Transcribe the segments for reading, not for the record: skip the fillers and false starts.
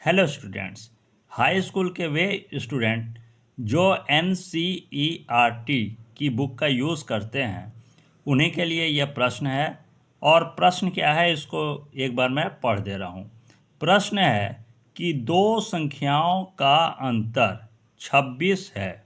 Hello students. High school के वे student जो N की बुक का यूज़ करते हैं उन्हीं के लिए यह प्रश्न है। और प्रश्न क्या है इसको एक बार मैं पढ़ दे रहा हूँ। प्रश्न है कि दो संख्याओं का अंतर 26 है।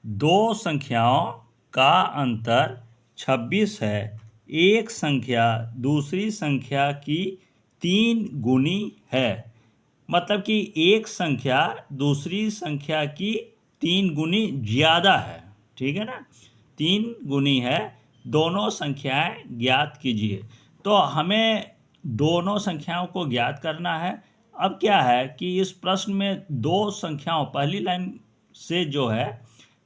दो संख्याओं का अंतर 26 है। एक संख्या दूसरी संख्या की 3 गुनी है। मतलब कि एक संख्या दूसरी संख्या की 3 गुनी ज़्यादा है। ठीक है ना, 3 गुनी है। दोनों संख्याएं ज्ञात कीजिए। तो हमें दोनों संख्याओं को ज्ञात करना है। अब क्या है कि इस प्रश्न में दो संख्याओं, पहली लाइन से जो है,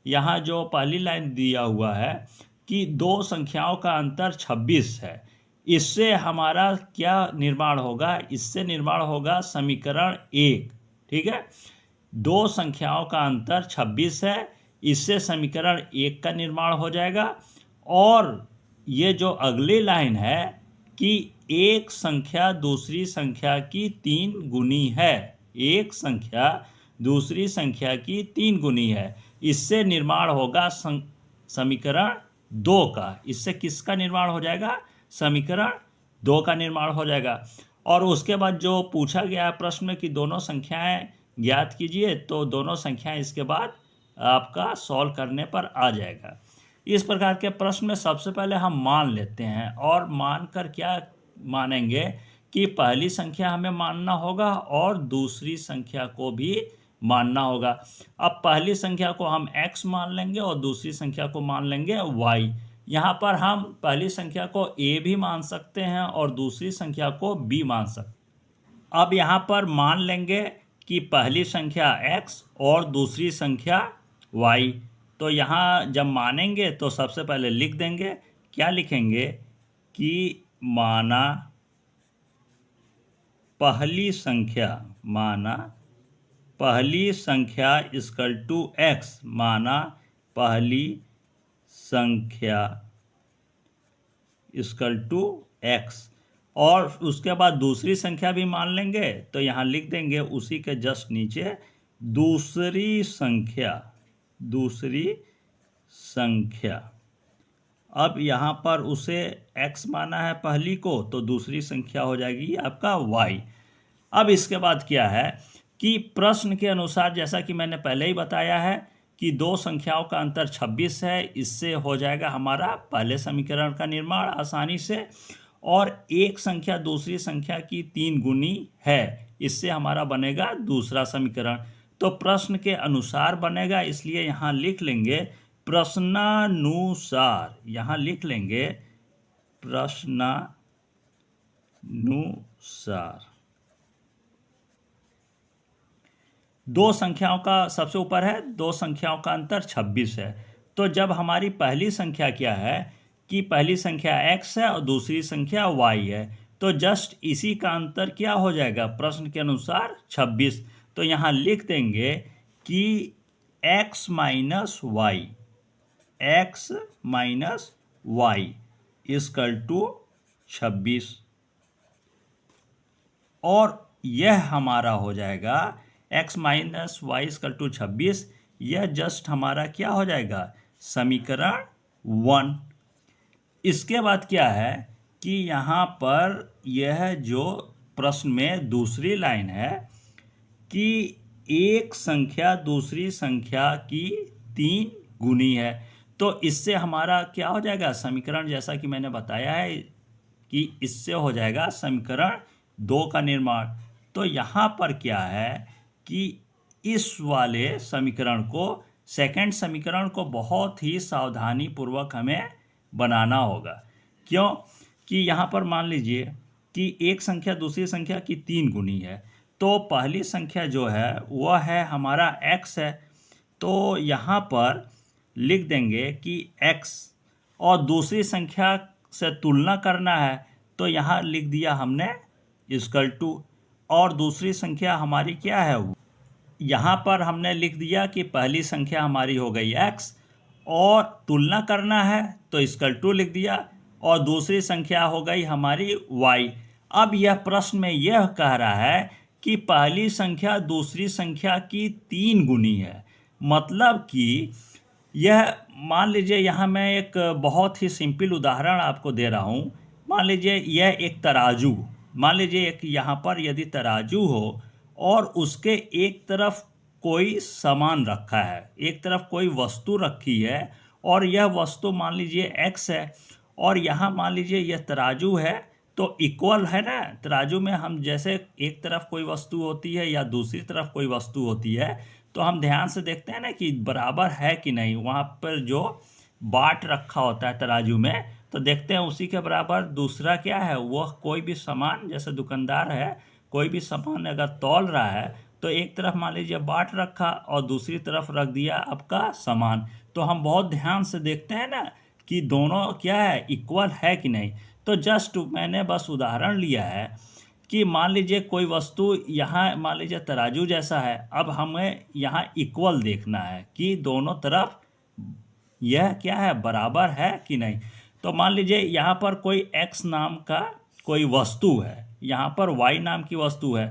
यहाँ जो पहली लाइन दिया हुआ है कि दो संख्याओं का अंतर 26 है, इससे हमारा क्या निर्माण होगा? इससे निर्माण होगा समीकरण 1। ठीक है, दो संख्याओं का अंतर 26 है, इससे समीकरण 1 का निर्माण हो जाएगा। और ये जो अगली लाइन है कि एक संख्या दूसरी संख्या की 3 गुनी है, एक संख्या दूसरी संख्या की 3 गुनी है, इससे निर्माण होगा समीकरण 2 का। इससे किसका निर्माण हो जाएगा? समीकरण 2 का निर्माण हो जाएगा। और उसके बाद जो पूछा गया है प्रश्न में कि दोनों संख्याएं ज्ञात कीजिए, तो दोनों संख्याएं इसके बाद आपका सॉल्व करने पर आ जाएगा। इस प्रकार के प्रश्न में सबसे पहले हम मान लेते हैं, और मानकर क्या मानेंगे कि पहली संख्या हमें मानना होगा और दूसरी संख्या को भी मानना होगा। अब पहली संख्या को हम x मान लेंगे और दूसरी संख्या को मान लेंगे y। यहाँ पर हम पहली संख्या को a भी मान सकते हैं और दूसरी संख्या को b मान सकते। अब यहाँ पर मान लेंगे कि पहली संख्या x और दूसरी संख्या y। तो यहाँ जब मानेंगे तो सबसे पहले लिख देंगे। क्या लिखेंगे कि माना पहली संख्या इक्वल टू x, माना पहली संख्या इक्वल टू x। और उसके बाद दूसरी संख्या भी मान लेंगे, तो यहाँ लिख देंगे उसी के जस्ट नीचे दूसरी संख्या। अब यहाँ पर उसे x माना है पहली को, तो दूसरी संख्या हो जाएगी आपका y। अब इसके बाद क्या है कि प्रश्न के अनुसार, जैसा कि मैंने पहले ही बताया है कि दो संख्याओं का अंतर 26 है, इससे हो जाएगा हमारा पहले समीकरण का निर्माण आसानी से। और एक संख्या दूसरी संख्या की 3 गुनी है, इससे हमारा बनेगा दूसरा समीकरण। तो प्रश्न के अनुसार बनेगा, इसलिए यहाँ लिख लेंगे प्रश्नानुसार। यहाँ लिख लेंगे प्रश्नानुसार। दो संख्याओं का सबसे ऊपर है, दो संख्याओं का अंतर 26 है। तो जब हमारी पहली संख्या क्या है कि पहली संख्या x है और दूसरी संख्या y है, तो जस्ट इसी का अंतर क्या हो जाएगा प्रश्न के अनुसार? 26। तो यहाँ लिख देंगे कि x minus y equal to 26। और यह हमारा हो जाएगा x minus y equal to 26। यह जस्ट हमारा क्या हो जाएगा? समीकरण 1। इसके बाद क्या है कि यहाँ पर यह जो प्रश्न में दूसरी लाइन है कि एक संख्या दूसरी संख्या की 3 गुनी है, तो इससे हमारा क्या हो जाएगा समीकरण? जैसा कि मैंने बताया है कि इससे हो जाएगा समीकरण 2 का निर्माण। तो यहाँ पर क्या है कि इस वाले समीकरण को, सेकंड समीकरण को बहुत ही सावधानी पूर्वक हमें बनाना होगा। क्यों कि यहाँ पर मान लीजिए कि एक संख्या दूसरी संख्या की 3 गुनी है, तो पहली संख्या जो है वह है हमारा x है। तो यहाँ पर लिख देंगे कि x, और दूसरी संख्या से तुलना करना है, तो यहाँ लिख दिया हमने इक्वल टू। और दूसरी संख्या हमारी क्या है? यहाँ पर हमने लिख दिया कि पहली संख्या हमारी हो गई x, और तुलना करना है तो इक्वल टू लिख दिया, और दूसरी संख्या हो गई हमारी y। अब यह प्रश्न में यह कह रहा है कि पहली संख्या दूसरी संख्या की 3 गुनी है। मतलब कि यह, मान लीजिए यहाँ मैं एक बहुत ही सिंपल उदाहरण आपको दे रहा हूँ। मान लीजिए यह एक तराजू, मान लीजिए एक यहाँ पर यदि तराजू हो और उसके एक तरफ कोई सामान रखा है, एक तरफ कोई वस्तु रखी है और यह वस्तु मान लीजिए x है और यहाँ मान लीजिए यह तराजू है, तो इक्वल है ना। तराजू में हम जैसे एक तरफ कोई वस्तु होती है या दूसरी तरफ कोई वस्तु होती है तो हम ध्यान से देखते हैं ना कि बराबर है कि नहीं। वहाँ पर जो बाट रखा होता है तराजू में, तो देखते हैं उसी के बराबर दूसरा क्या है, वह कोई भी सामान, जैसे दुकानदार है कोई भी सामान अगर तौल रहा है तो एक तरफ मान लीजिए बाट रखा और दूसरी तरफ रख दिया आपका सामान, तो हम बहुत ध्यान से देखते हैं ना कि दोनों क्या है, इक्वल है कि नहीं। तो जस्ट मैंने बस उदाहरण लिया है कि मान लीजिए कोई वस्तु यहाँ मान लीजिए तराजू जैसा है, अब हमें यहाँ इक्वल देखना है कि दोनों तरफ यह क्या है, बराबर है कि नहीं। तो मान लीजिए यहाँ पर कोई x नाम का कोई वस्तु है, यहाँ पर y नाम की वस्तु है,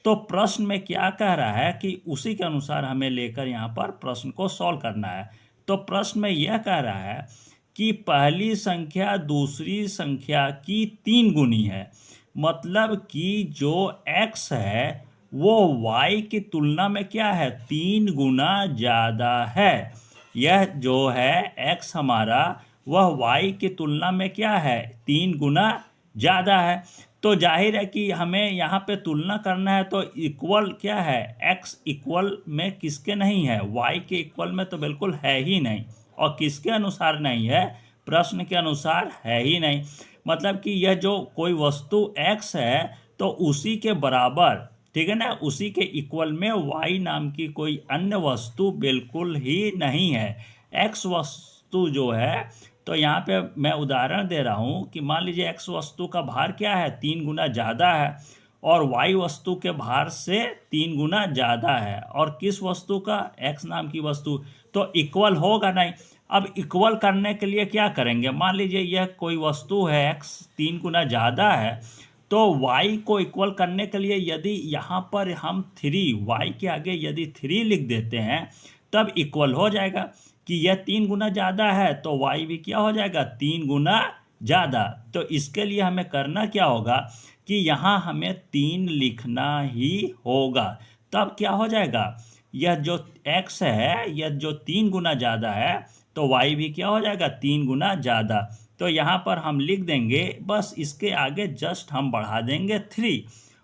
तो प्रश्न में क्या कह रहा है कि उसी के अनुसार हमें लेकर यहाँ पर प्रश्न को सॉल्व करना है। तो प्रश्न में यह कह रहा है कि पहली संख्या दूसरी संख्या की 3 गुनी है। मतलब कि जो x है वो y की तुलना में क्या है, 3 गुना ज़्यादा है। यह जो है x हमारा, वह y की तुलना में क्या है, 3 गुना ज़्यादा है। तो जाहिर है कि हमें यहाँ पे तुलना करना है, तो इक्वल क्या है, x इक्वल में किसके नहीं है, y के इक्वल में तो बिल्कुल है ही नहीं। और किसके अनुसार नहीं है, प्रश्न के अनुसार है ही नहीं। मतलब कि यह जो कोई वस्तु x है तो उसी के बराबर, ठीक है ना, उसी के इक्वल में y नाम की कोई अन्य वस्तु बिल्कुल ही नहीं है। x वस्तु जो है, तो यहाँ पे मैं उदाहरण दे रहा हूँ कि मान लीजिए x वस्तु का भार क्या है, 3 गुना ज़्यादा है और y वस्तु के भार से 3 गुना ज़्यादा है। और किस वस्तु का, x नाम की वस्तु, तो इक्वल होगा नहीं। अब इक्वल करने के लिए क्या करेंगे, मान लीजिए यह कोई वस्तु है x 3 गुना ज़्यादा है, तो y को इक्वल करने के लिए यदि यहाँ पर हम 3, y के आगे यदि 3 लिख देते हैं तब इक्वल हो जाएगा कि यह 3 गुना ज़्यादा है तो y भी क्या हो जाएगा, 3 गुना ज़्यादा। तो इसके लिए हमें करना क्या होगा कि यहाँ हमें 3 लिखना ही होगा, तब क्या हो जाएगा, यह जो x है यह जो 3 गुना ज़्यादा है तो y भी क्या हो जाएगा, 3 गुना ज़्यादा। तो यहाँ पर हम लिख देंगे, बस इसके आगे जस्ट हम बढ़ा देंगे 3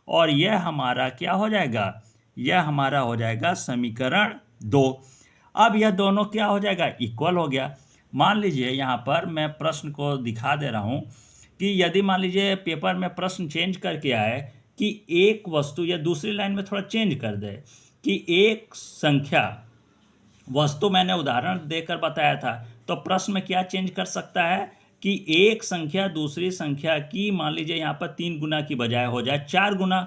और यह हमारा क्या हो जाएगा, यह हमारा हो जाएगा समीकरण 2। अब यह दोनों क्या हो जाएगा, इक्वल हो गया। मान लीजिए यहाँ पर मैं प्रश्न को दिखा दे रहा हूँ कि यदि मान लीजिए पेपर में प्रश्न चेंज करके आए कि एक वस्तु, या दूसरी लाइन में थोड़ा चेंज कर दे कि एक संख्या, वस्तु मैंने उदाहरण देकर बताया था, तो प्रश्न में क्या चेंज कर सकता है कि एक संख्या दूसरी संख्या की मान लीजिए यहाँ पर 3 गुना की बजाय हो जाए 4 गुना,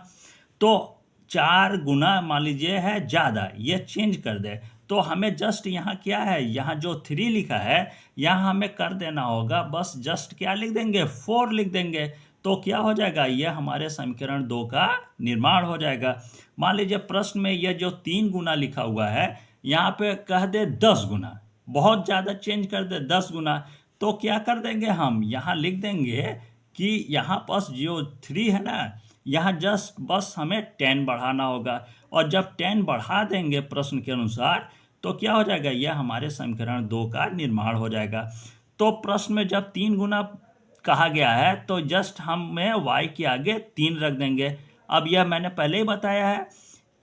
तो 4 गुना मान लीजिए है ज़्यादा, ये चेंज कर दे। तो हमें जस्ट यहाँ क्या है, यहाँ जो 3 लिखा है यहाँ हमें कर देना होगा, बस जस्ट क्या लिख देंगे, 4 लिख देंगे। तो क्या हो जाएगा, यह हमारे समीकरण 2 का निर्माण हो जाएगा। मान लीजिए प्रश्न में यह जो 3 गुना लिखा हुआ है यहाँ पे कह दे 10 गुना, बहुत ज़्यादा चेंज कर दे 10 गुना, तो क्या कर देंगे, हम यहाँ लिख देंगे कि यहाँ पास जो 3 है ना, यहाँ जस्ट बस हमें 10 बढ़ाना होगा और जब 10 बढ़ा देंगे प्रश्न के अनुसार तो क्या हो जाएगा, यह हमारे समीकरण 2 का निर्माण हो जाएगा। तो प्रश्न में जब 3 गुना कहा गया है तो जस्ट हमें y के आगे 3 रख देंगे। अब यह मैंने पहले ही बताया है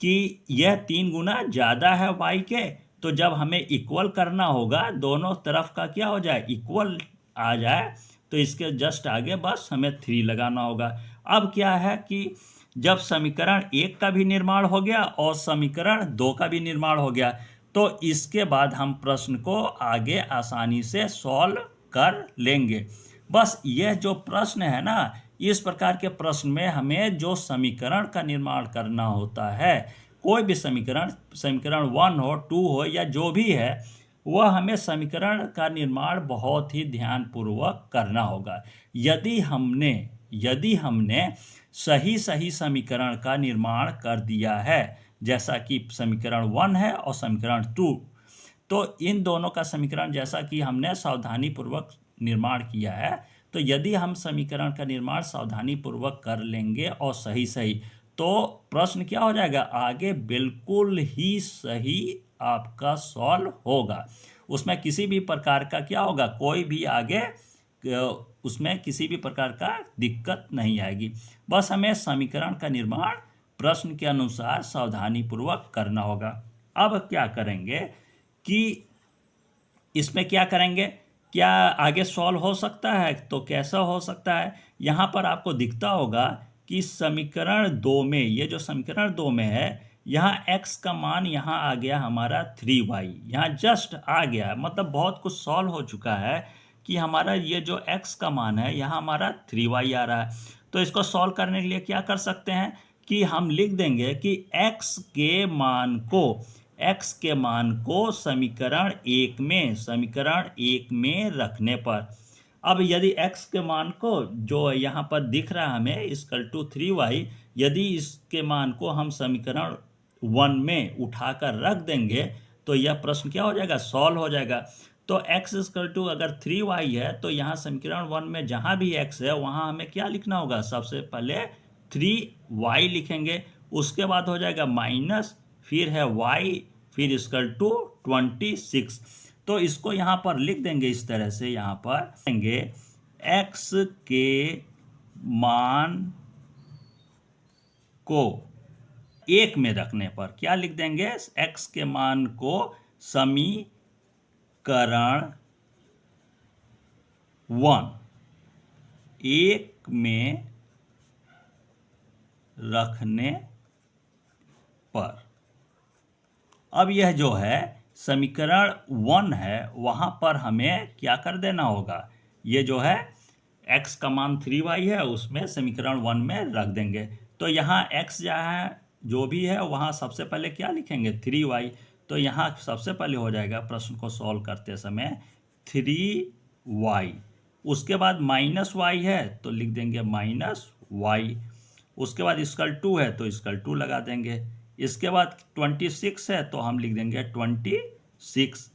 कि यह 3 गुना ज़्यादा है y के, तो जब हमें इक्वल करना होगा, दोनों तरफ का क्या हो जाए, इक्वल आ जाए, तो इसके जस्ट आगे बस हमें 3 लगाना होगा। अब क्या है कि जब समीकरण 1 का भी निर्माण हो गया और समीकरण 2 का भी निर्माण हो गया, तो इसके बाद हम प्रश्न को आगे आसानी से सॉल्व कर लेंगे। बस यह जो प्रश्न है ना, इस प्रकार के प्रश्न में हमें जो समीकरण का निर्माण करना होता है, कोई भी समीकरण 1 हो, 2 हो या जो भी है, वह हमें समीकरण का निर्माण बहुत ही ध्यानपूर्वक करना होगा। यदि हमने यदि हमने सही सही समीकरण का निर्माण कर दिया है, जैसा कि समीकरण 1 है और समीकरण 2, तो इन दोनों का समीकरण जैसा कि हमने सावधानी पूर्वक निर्माण किया है, तो यदि हम समीकरण का निर्माण सावधानी पूर्वक कर लेंगे और सही सही, तो प्रश्न क्या हो जाएगा, आगे बिल्कुल ही सही आपका सॉल्व होगा। उसमें किसी भी प्रकार का क्या होगा, कोई भी आगे उसमें किसी भी प्रकार का दिक्कत नहीं आएगी। बस हमें समीकरण का निर्माण प्रश्न के अनुसार सावधानी पूर्वक करना होगा। अब क्या करेंगे कि इसमें क्या करेंगे, क्या आगे सॉल्व हो सकता है, तो कैसा हो सकता है। यहाँ पर आपको दिखता होगा कि समीकरण 2 में, ये जो समीकरण 2 में है, यहाँ x का मान यहाँ आ गया हमारा 3y, यहाँ जस्ट आ गया, मतलब बहुत कुछ सॉल्व हो चुका है कि हमारा ये जो x का मान है यहाँ हमारा 3y आ रहा है। तो इसको सॉल्व करने के लिए क्या कर सकते हैं कि हम लिख देंगे कि x के मान को समीकरण 1 में रखने पर, अब यदि x के मान को जो यहाँ पर दिख रहा है हमें इक्वल टू 3y, यदि इसके मान को हम समीकरण 1 में उठाकर रख देंगे तो यह प्रश्न क्या हो जाएगा, सॉल्व हो जाएगा। तो x इक्वल टू अगर 3y है तो यहाँ समीकरण 1 में जहाँ भी x है वहाँ हमें क्या लिखना होगा, सबसे पहले 3y लिखेंगे, उसके बाद हो जाएगा माइनस, फिर है y, फिर इक्वल टू 26। तो इसको यहाँ पर लिख देंगे इस तरह से, यहाँ पर देंगे x के मान को 1 में रखने पर क्या लिख देंगे, x के मान को समीकरण 1 में रखने पर। अब यह जो है समीकरण 1 है, वहाँ पर हमें क्या कर देना होगा, ये जो है x का मान 3y है उसमें समीकरण 1 में रख देंगे। तो यहाँ x जहाँ जो भी है वहाँ सबसे पहले क्या लिखेंगे, 3y। तो यहाँ सबसे पहले हो जाएगा प्रश्न को सॉल्व करते समय 3y, उसके बाद माइनस y है तो लिख देंगे माइनस y, उसके बाद इक्वल टू है तो इक्वल टू लगा देंगे, इसके बाद 26 है तो हम लिख देंगे 26,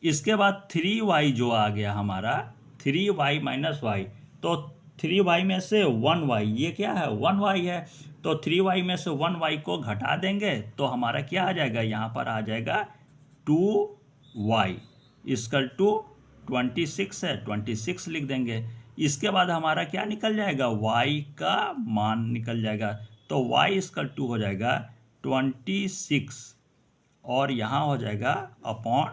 इसके बाद 3y जो आ गया हमारा 3y माइनस y, तो 3y में से 1y, ये क्या है 1y है, तो 3y में से 1y को घटा देंगे तो हमारा क्या आ जाएगा, यहाँ पर आ जाएगा 2y इक्वल टू 26 है 26 लिख देंगे, इसके बाद हमारा क्या निकल जाएगा, y का मान निकल जाएगा, तो y इक्वल टू हो जाएगा 26 और यहाँ हो जाएगा अपॉन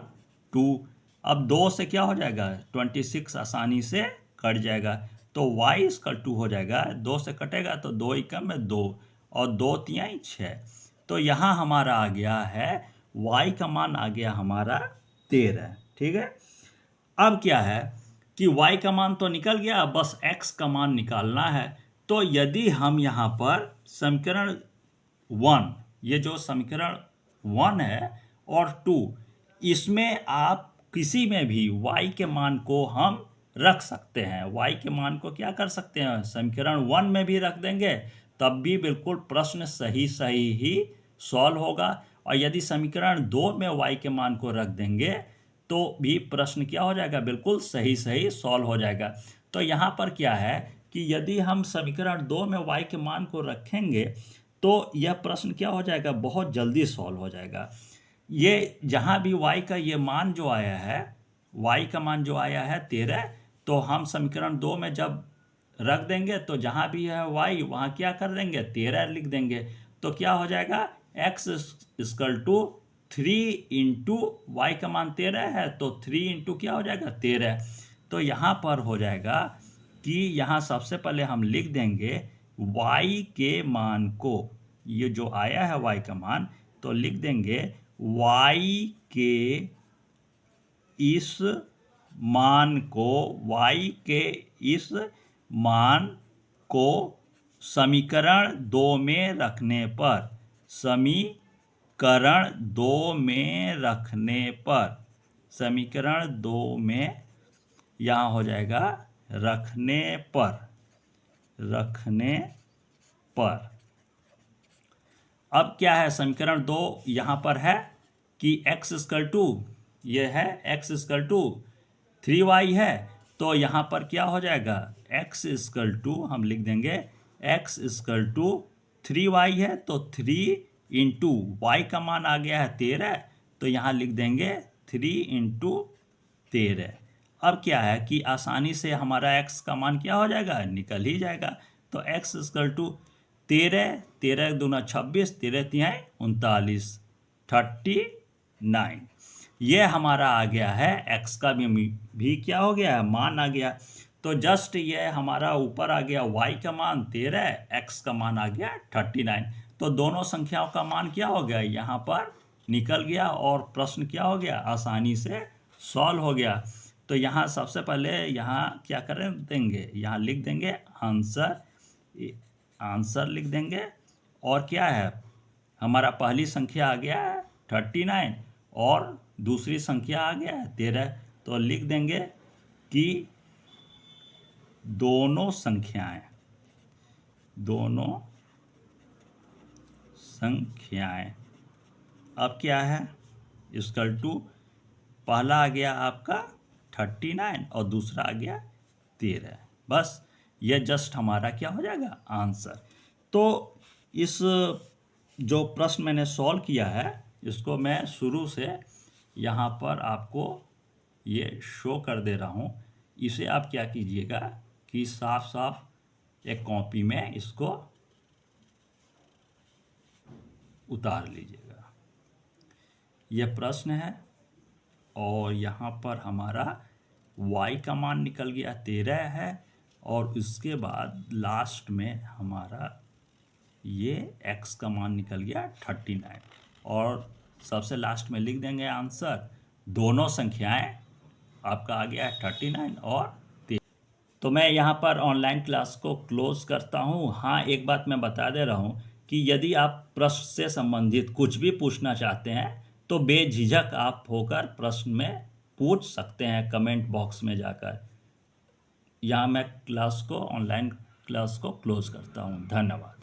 2। अब 2 से क्या हो जाएगा, 26 आसानी से कट जाएगा, तो y इक्वल टू हो जाएगा, 2 से कटेगा तो 2 एकम में 2 और 2 तिहाई 6। तो यहाँ हमारा आ गया है y का मान आ गया हमारा 13। ठीक है, अब क्या है कि y का मान तो निकल गया, बस x का मान निकालना है। तो यदि हम यहाँ पर समीकरण 1, ये जो समीकरण 1 है और 2, इसमें आप किसी में भी y के मान को हम रख सकते हैं, y के मान को क्या कर सकते हैं, समीकरण 1 में भी रख देंगे, तब भी बिल्कुल प्रश्न सही सही ही सॉल्व होगा। और यदि समीकरण 2 में y के मान को रख देंगे तो भी प्रश्न क्या हो जाएगा, बिल्कुल सही सही सॉल्व हो जाएगा। तो यहाँ पर क्या है कि यदि हम समीकरण 2 में y के मान को रखेंगे तो यह प्रश्न क्या हो जाएगा, बहुत जल्दी सॉल्व हो जाएगा। ये जहाँ भी y का ये मान जो आया है, y का मान जो आया है 13, तो हम समीकरण 2 में जब रख देंगे तो जहाँ भी है y वहाँ क्या कर देंगे, 13 लिख देंगे, तो क्या हो जाएगा, x equal to 3 into y का मान 13 है तो 3 इंटू क्या हो जाएगा, 13। तो यहाँ पर हो जाएगा कि यहाँ सबसे पहले हम लिख देंगे y के मान को, ये जो आया है y का मान, तो लिख देंगे y के इस मान को, y के इस मान को समीकरण 2 में रखने पर, समीकरण 2 में रखने पर, समीकरण 2 में यहाँ हो जाएगा रखने पर, रखने पर। अब क्या है, समीकरण 2 यहां पर है कि x इक्वल टू, ये है x इक्वल टू 3y है, तो यहां पर क्या हो जाएगा, x इक्वल टू हम लिख देंगे x इक्वल टू 3y है, तो 3 इंटू वाई का मान आ गया है 13, तो यहां लिख देंगे 3 इंटू 13। अब क्या है कि आसानी से हमारा x का मान क्या हो जाएगा, निकल ही जाएगा। तो x इक्वल टू 13, 13 दूना 26, 13 तिहाई 39, 39। ये हमारा आ गया है, x का भी क्या हो गया है, मान आ गया। तो जस्ट ये हमारा ऊपर आ गया y का मान 13, x का मान आ गया 39। तो दोनों संख्याओं का मान क्या हो गया, यहाँ पर निकल गया और प्रश्न क्या हो गया, आसानी से सॉल्व हो गया। तो यहाँ सबसे पहले यहाँ क्या करें देंगे, यहाँ लिख देंगे आंसर, आंसर लिख देंगे। और क्या है, हमारा पहली संख्या आ गया है 39 और दूसरी संख्या आ गया है 13, तो लिख देंगे कि दोनों संख्याएं अब क्या है, इक्वल टू पहला आ गया आपका 39 और दूसरा आ गया 13। बस ये जस्ट हमारा क्या हो जाएगा, आंसर। तो इस जो प्रश्न मैंने सॉल्व किया है, इसको मैं शुरू से यहाँ पर आपको ये शो कर दे रहा हूँ। इसे आप क्या कीजिएगा कि साफ साफ एक कॉपी में इसको उतार लीजिएगा। ये प्रश्न है और यहाँ पर हमारा y का मान निकल गया 13 है, और उसके बाद लास्ट में हमारा ये x का मान निकल गया 39, और सबसे लास्ट में लिख देंगे आंसर। दोनों संख्याएं आपका आ गया 39 और 13। तो मैं यहाँ पर ऑनलाइन क्लास को क्लोज करता हूँ। हाँ, एक बात मैं बता दे रहा हूँ कि यदि आप प्रश्न से संबंधित कुछ भी पूछना चाहते हैं तो बेझिझक आप होकर प्रश्न में पूछ सकते हैं कमेंट बॉक्स में जाकर। यहाँ मैं क्लास को, ऑनलाइन क्लास को क्लोज करता हूँ। धन्यवाद।